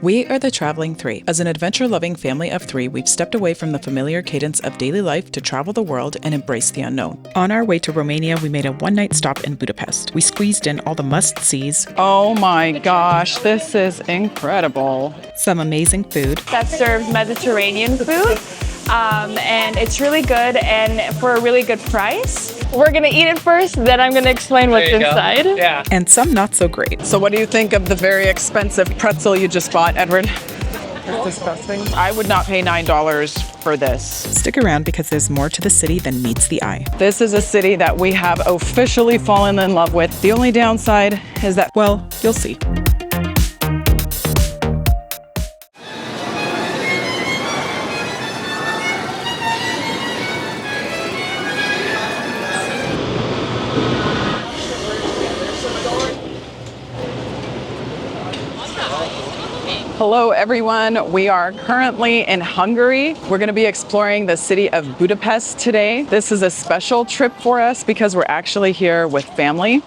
We are the Traveling Three. As an adventure-loving family of three, we've stepped away from the familiar cadence of daily life to travel the world and embrace the unknown. On our way to Romania, we made a one-night stop in Budapest. We squeezed in all the must-sees. Oh my gosh, this is incredible. Some amazing food. That serves Mediterranean food. And it's really good and for a really good price. We're gonna eat it first, then I'm gonna explain what's inside. Yeah. And some not so great. So what do you think of the very expensive pretzel you just bought, Edward? It's disgusting. I would not pay $9 for this. Stick around because there's more to the city than meets the eye. This is a city that we have officially fallen in love with. The only downside is that, well, you'll see. hello everyone. We are currently in Hungary. We're going to be exploring the city of Budapest today. This is a special trip for us because we're actually here with family.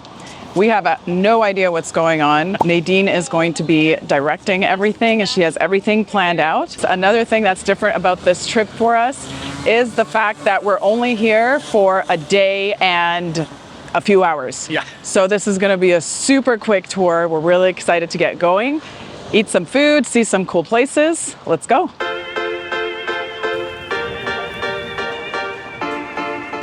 We have no idea what's going on. Nadine is going to be directing everything and she has everything planned out. Another thing that's different about this trip for us is the fact that we're only here for a day and a few hours. Yeah. So this is going to be a super quick tour. We're really excited to get going, eat some food, see some cool places. Let's go.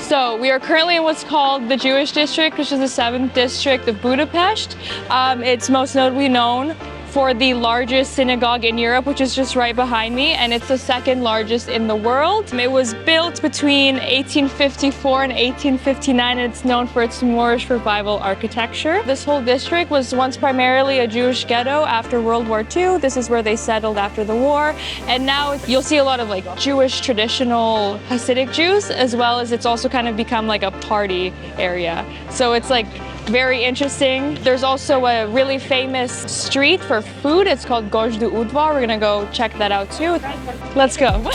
So we are currently in what's called the Jewish district, which is the 7th district of Budapest. It's most notably known for the largest synagogue in Europe, which is just right behind me, and it's the 2nd largest in the world. It was built between 1854 and 1859, and it's known for its Moorish revival architecture. This whole district was once primarily a Jewish ghetto after World War II. This is where they settled after the war, and now you'll see a lot of like Jewish traditional Hasidic Jews, as well as it's also kind of become like a party area. So it's like very interesting. There's also a really famous street for food. It's called Gozsdu-Udvar. We're gonna go check that out too. Let's go.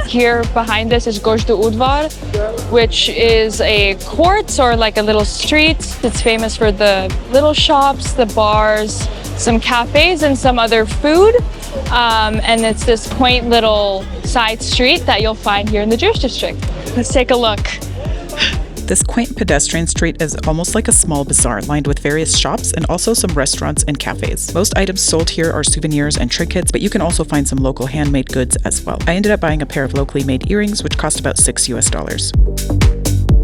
Here behind us is Gozsdu-Udvar, which is a court or like a little street. It's famous for the little shops, the bars, some cafes, and some other food. And it's this quaint little side street that you'll find here in the Jewish district. Let's take a look. This quaint pedestrian street is almost like a small bazaar lined with various shops and also some restaurants and cafes. Most items sold here are souvenirs and trinkets, but you can also find some local handmade goods as well. I ended up buying a pair of locally made earrings, which cost about $6 US.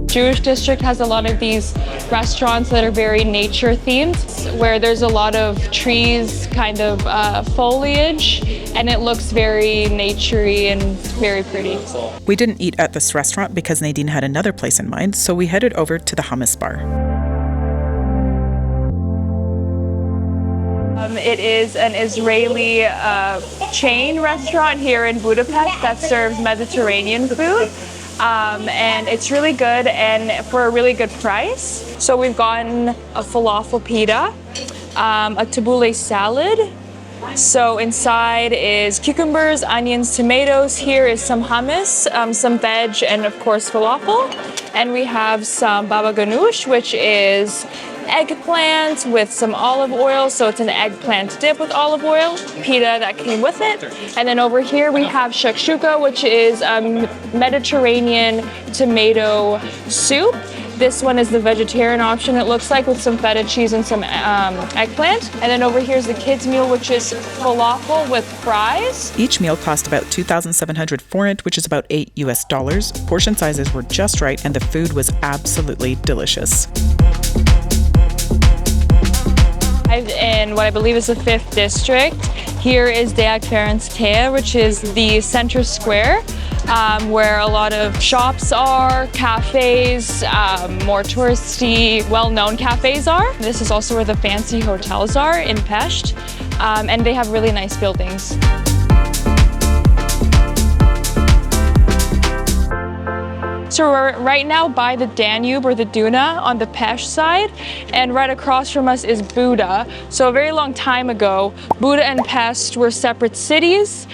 Jewish district has a lot of these restaurants that are very nature themed, where there's a lot of trees, kind of foliage, and it looks very naturey and very pretty. We didn't eat at this restaurant because Nadine had another place in mind, so we headed over to the Hummus Bar. It is an Israeli chain restaurant here in Budapest that serves Mediterranean food. And it's really good and for a really good price. So we've gotten a falafel pita, a tabbouleh salad. So inside is cucumbers, onions, tomatoes. Here is some hummus, some veg, and of course falafel. And we have some baba ganoush, which is eggplant with some olive oil, so it's an eggplant dip with olive oil, pita that came with it. And then over here we have shakshuka, which is Mediterranean tomato soup. This one is the vegetarian option, it looks like, with some feta cheese and some eggplant. And then over here is the kids' meal, which is falafel with fries. Each meal cost about 2,700 forint, which is about $8 US. Portion sizes were just right, and the food was absolutely delicious. In what I believe is the 5th district. Here is Deák Ferenc Tér, which is the center square, where a lot of shops are, cafes, more touristy, well-known cafes are. This is also where the fancy hotels are in Pest, and they have really nice So we're right now by the Danube or the Duna on the Pest side, and right across from us is Buda. So a very long time ago, Buda and Pest were separate cities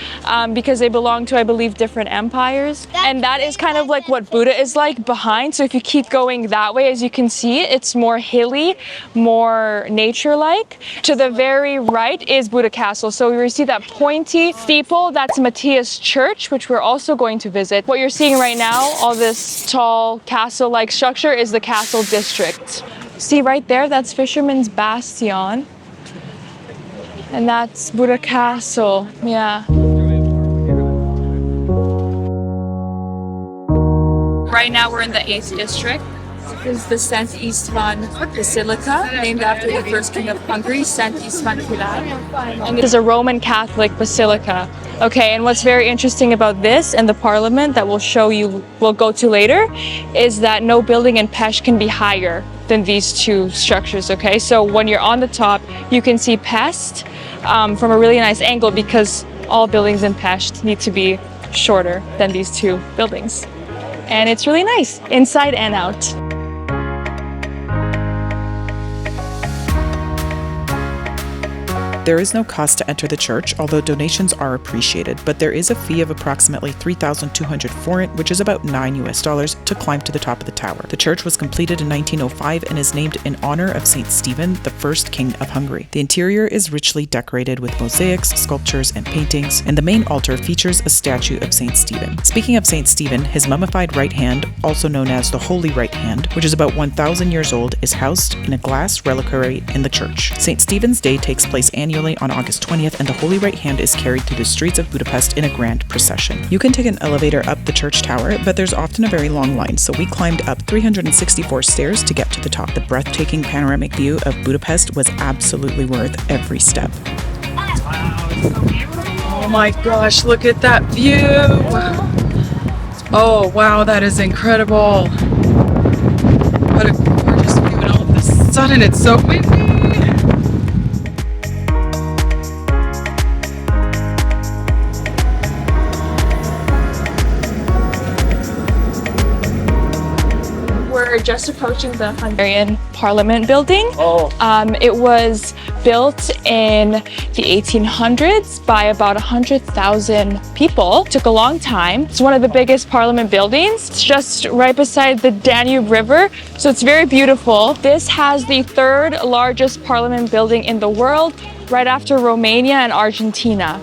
because they belonged to, I believe, different empires. And that is kind of like what Buda is like behind. So if you keep going that way, as you can see, it's more hilly, more nature-like. To the very right is Buda Castle. So we see that pointy steeple, that's Matthias Church, which we're also going to visit. What you're seeing right now, all this tall castle-like structure, is the castle district. See right there, that's Fisherman's Bastion. And that's Buda Castle, yeah. Right now we're in the 8th district. This is the Szent István Basilica, named after the first king of Hungary, Szent István Király. And this is a Roman Catholic basilica. Okay, and what's very interesting about this and the parliament that we'll go to later, is that no building in Pest can be higher than these two structures, okay? So when you're on the top, you can see Pest from a really nice angle, because all buildings in Pest need to be shorter than these two buildings. And it's really nice, inside and out. There is no cost to enter the church, although donations are appreciated, but there is a fee of approximately 3,200 forint, which is about $9 to climb to the top of the tower. The church was completed in 1905 and is named in honor of Saint Stephen, the first king of Hungary. The interior is richly decorated with mosaics, sculptures, and paintings, and the main altar features a statue of Saint Stephen. Speaking of Saint Stephen, his mummified right hand, also known as the Holy Right Hand, which is about 1,000 years old, is housed in a glass reliquary in the church. Saint Stephen's Day takes place annually on August 20th, and the Holy Right Hand is carried through the streets of Budapest in a grand procession. You can take an elevator up the church tower, but there's often a very long line, so we climbed up 364 stairs to get to the top. The breathtaking panoramic view of Budapest was absolutely worth every step. Oh my gosh, look at that view! Oh wow, that is incredible! What a gorgeous view, and all of a sudden it's so windy! We're just approaching the Hungarian Parliament building. Oh. It was built in the 1800s by about 100,000 people. It took a long time. It's one of the biggest parliament buildings. It's just right beside the Danube River, so it's very beautiful. This has the 3rd largest parliament building in the world, right after Romania and Argentina.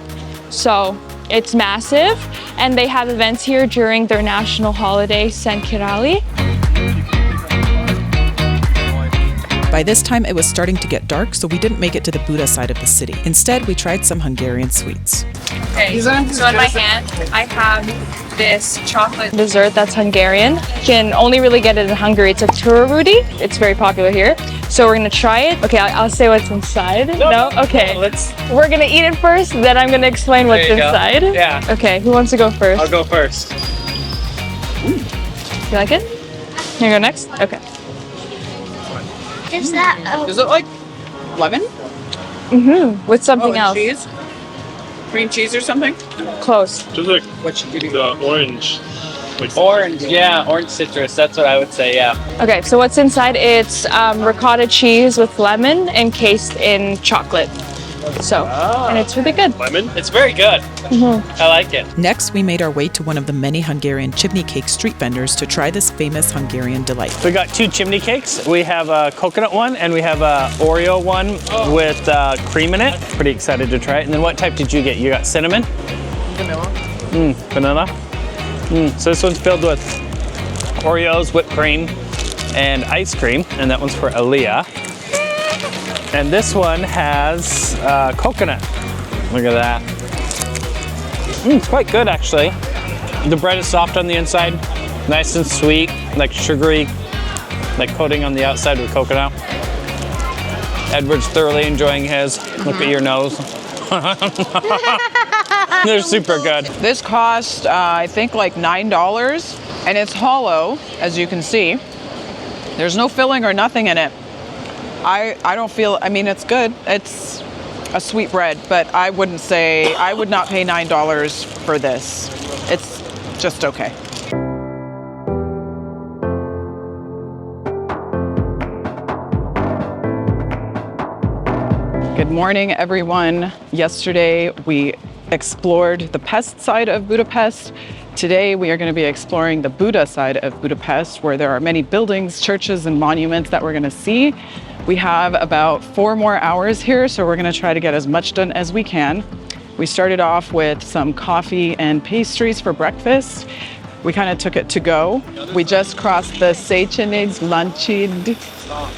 So it's massive, and they have events here during their national holiday, Szent Király. By this time, it was starting to get dark, so we didn't make it to the Buda side of the city. Instead, we tried some Hungarian sweets. Okay, so in my hand, I have this chocolate dessert that's Hungarian. You can only really get it in Hungary. It's a tururudi. It's very popular here. So we're gonna try it. Okay, I'll say what's inside. No? Okay. We're gonna eat it first, then I'm gonna explain what's inside. Yeah. Okay, who wants to go first? I'll go first. You like it? You go next? Okay. Is that Is it like lemon? With something else. Cheese? Cream cheese or something? Close. Just like What you getting? the orange. Like Orange, yeah, orange citrus. That's what I would say, yeah. Okay, so what's inside? It's ricotta cheese with lemon encased in chocolate. So, and it's really good. lemon. It's very good. I like it. Next, we made our way to one of the many Hungarian chimney cake street vendors to try this famous Hungarian delight. We got 2 chimney cakes. We have a coconut one and we have a Oreo one with cream in it. Pretty excited to try it. And then what type did you get? You got cinnamon? Vanilla. Vanilla? So this one's filled with Oreos, whipped cream, and ice cream. And that one's for Aaliyah. And this one has coconut. Look at that. It's quite good, actually. The bread is soft on the inside, nice and sweet, like sugary, like coating on the outside with coconut. Edward's thoroughly enjoying his. Look at your nose. They're super good. This cost, I think, like $9, and it's hollow, as you can see. There's no filling or nothing in it. I don't feel, I mean, it's good. It's a sweet bread, but I would not pay $9 for this. It's just okay. Good morning, everyone. Yesterday, we explored the Pest side of Budapest. Today, we are going to be exploring the Buda side of Budapest, where there are many buildings, churches, and monuments that we're going to see. We have about 4 more hours here, so we're going to try to get as much done as we can. We started off with some coffee and pastries for breakfast. We kind of took it to go. We just crossed the Széchenyi Lánchíd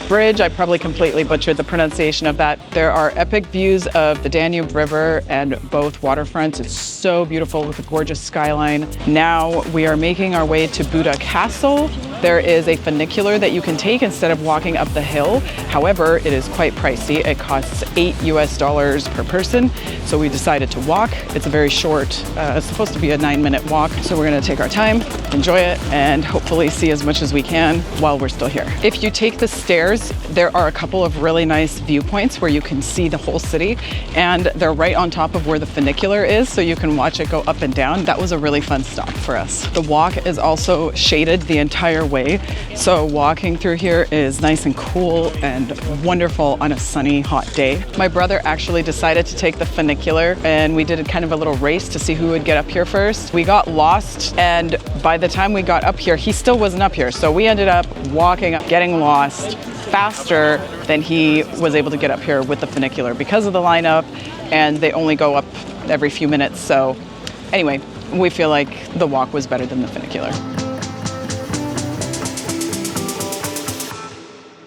Bridge. I probably completely butchered the pronunciation of that. There are epic views of the Danube River and both waterfronts. It's so beautiful with a gorgeous skyline. Now we are making our way to Buda Castle. There is a funicular that you can take instead of walking up the hill. However, it is quite pricey. It costs $8 per person. So we decided to walk. It's a very short, it's supposed to be a 9-minute walk. So we're gonna take our time, enjoy it, and hopefully see as much as we can while we're still here. If you take the stairs, there are a couple of really nice viewpoints where you can see the whole city, and they're right on top of where the funicular is, so you can watch it go up and down. That was a really fun stop for us. The walk is also shaded the entire way, so walking through here is nice and cool and wonderful on a sunny, hot day. My brother actually decided to take the funicular, and we did kind of a little race to see who would get up here first. We got lost, and by the time we got up here, he still wasn't up here, so we ended up walking up, getting lost faster than he was able to get up here with the funicular because of the lineup, and they only go up every few minutes. So anyway, we feel like the walk was better than the funicular.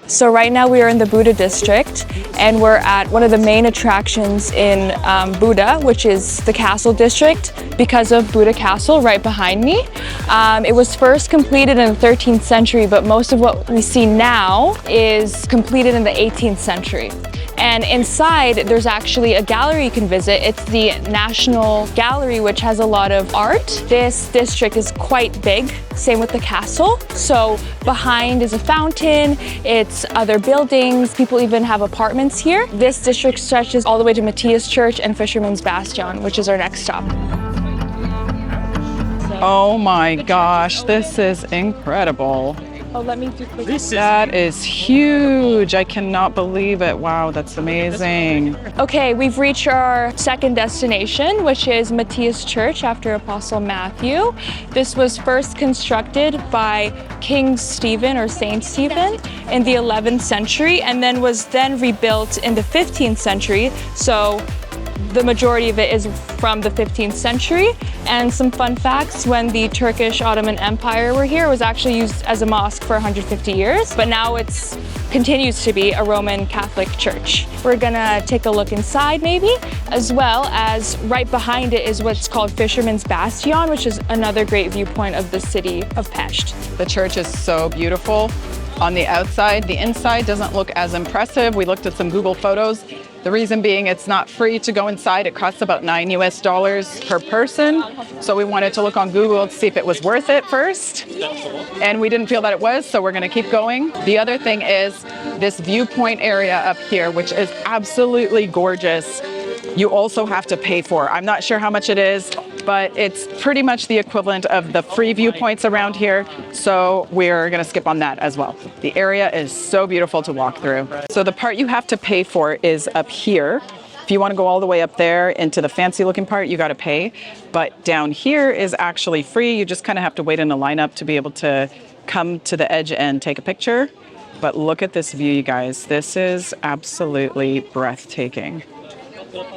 So right now we are in the Buda district, and we're at one of the main attractions in Buda, which is the Castle district, because of Buda Castle right behind me. It was first completed in the 13th century, but most of what we see now is completed in the 18th century. And inside, there's actually a gallery you can visit. It's the National Gallery, which has a lot of art. This district is quite big, same with the castle. So behind is a fountain, it's other buildings, people even have apartments here. This district stretches all the way to Matthias Church and Fisherman's Bastion, which is our next stop. Oh my gosh, this is incredible. Oh, let me do quick. That is huge. I cannot believe it. Wow, that's amazing. Okay, we've reached our second destination, which is Matthias Church after Apostle Matthew. This was first constructed by King Stephen or Saint Stephen in the 11th century, and then was then rebuilt in the 15th century. So the majority of it is from the 15th century. And some fun facts, when the Turkish Ottoman Empire were here, it was actually used as a mosque for 150 years, but now it continues to be a Roman Catholic church. We're gonna take a look inside maybe, as well as right behind it is what's called Fisherman's Bastion, which is another great viewpoint of the city of Pest. The church is so beautiful on the outside. The inside doesn't look as impressive. We looked at some Google photos. The reason being it's not free to go inside. It costs about $9 per person. So we wanted to look on Google to see if it was worth it first. And we didn't feel that it was, so we're gonna keep going. The other thing is this viewpoint area up here, which is absolutely gorgeous. You also have to pay for. I'm not sure how much it is, but it's pretty much the equivalent of the free viewpoints around here. So we're gonna skip on that as well. The area is so beautiful to walk through. So the part you have to pay for is up here. If you wanna go all the way up there into the fancy looking part, you gotta pay. But down here is actually free. You just kinda have to wait in a lineup to be able to come to the edge and take a picture. But look at this view, you guys. This is absolutely breathtaking.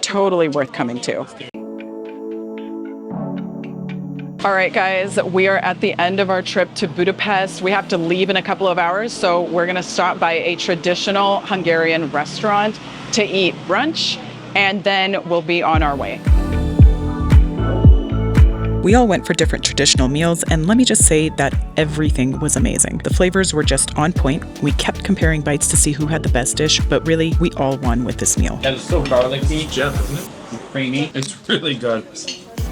Totally worth coming to. All right, guys, we are at the end of our trip to Budapest. We have to leave in a couple of hours, so we're gonna stop by a traditional Hungarian restaurant to eat brunch, and then we'll be on our way. We all went for different traditional meals, and let me just say that everything was amazing. The flavors were just on point. We kept comparing bites to see who had the best dish, but really, we all won with this meal. And it's so garlicky, Jeff, isn't it? Creamy. It's really good.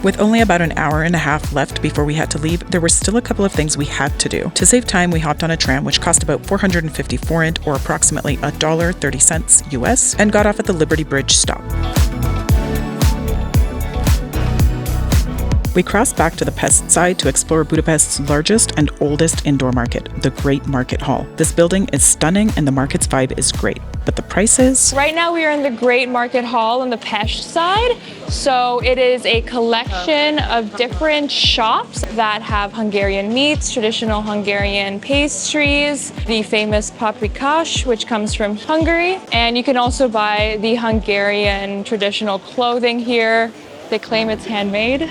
With only about an hour and a half left before we had to leave, there were still a couple of things we had to do. To save time, we hopped on a tram, which cost about 450 forint, or approximately $1.30 US, and got off at the Liberty Bridge stop. We crossed back to the Pest side to explore Budapest's largest and oldest indoor market, the Great Market Hall. This building is stunning and the market's vibe is great, but the prices? Right now we are in the Great Market Hall on the Pest side. So it is a collection of different shops that have Hungarian meats, traditional Hungarian pastries, the famous paprikash, which comes from Hungary. And you can also buy the Hungarian traditional clothing here. They claim it's handmade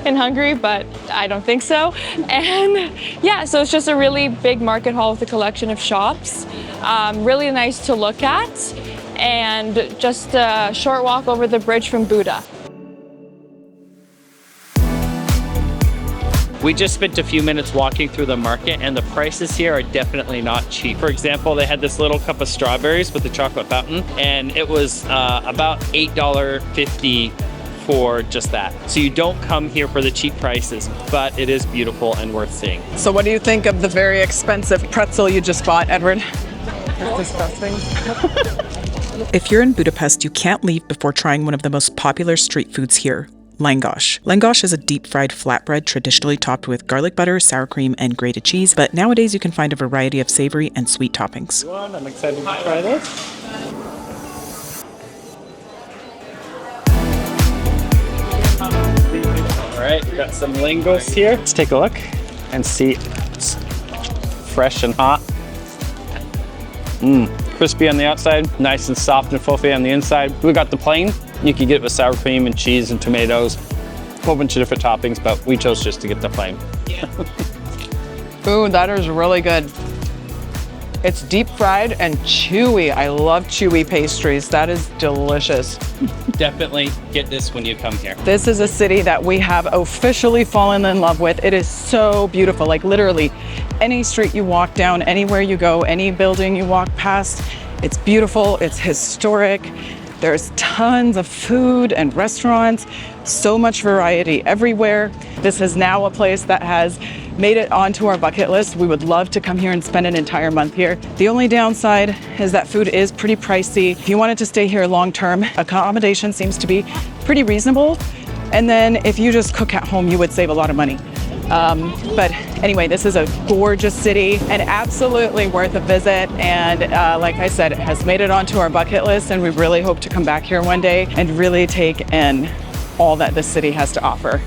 in Hungary, but I don't think so. And yeah, so it's just a really big market hall with a collection of shops. Really nice to look at, and just a short walk over the bridge from Buda. We just spent a few minutes walking through the market, and the prices here are definitely not cheap. For example, they had this little cup of strawberries with the chocolate fountain, and it was about $8.50 for just that. So you don't come here for the cheap prices, but it is beautiful and worth seeing. So what do you think of the very expensive pretzel you just bought, Edward? It's disgusting. If you're in Budapest, you can't leave before trying one of the most popular street foods here, Langos. Langos is a deep-fried flatbread traditionally topped with garlic butter, sour cream, and grated cheese, but nowadays you can find a variety of savory and sweet toppings. I'm excited to try this. All right, got some Langos here. Let's take a look and see. It's fresh and hot. Crispy on the outside, nice and soft and fluffy on the inside. We got the plain. You can get it with sour cream and cheese and tomatoes, a whole bunch of different toppings, but we chose just to get the plain. Ooh, that is really good. It's deep fried and chewy. I love chewy pastries. That is delicious. Definitely get this when you come here. This is a city that we have officially fallen in love with. It is so beautiful. Like literally any street you walk down, anywhere you go, any building you walk past, it's beautiful, it's historic. There's tons of food and restaurants, so much variety everywhere. This is now a place that has made it onto our bucket list. We would love to come here and spend an entire month here. The only downside is that food is pretty pricey. If you wanted to stay here long term, accommodation seems to be pretty reasonable. And then if you just cook at home, you would save a lot of money. But anyway, this is a gorgeous city and absolutely worth a visit. And like I said, it has made it onto our bucket list, and we really hope to come back here one day and really take in all that this city has to offer.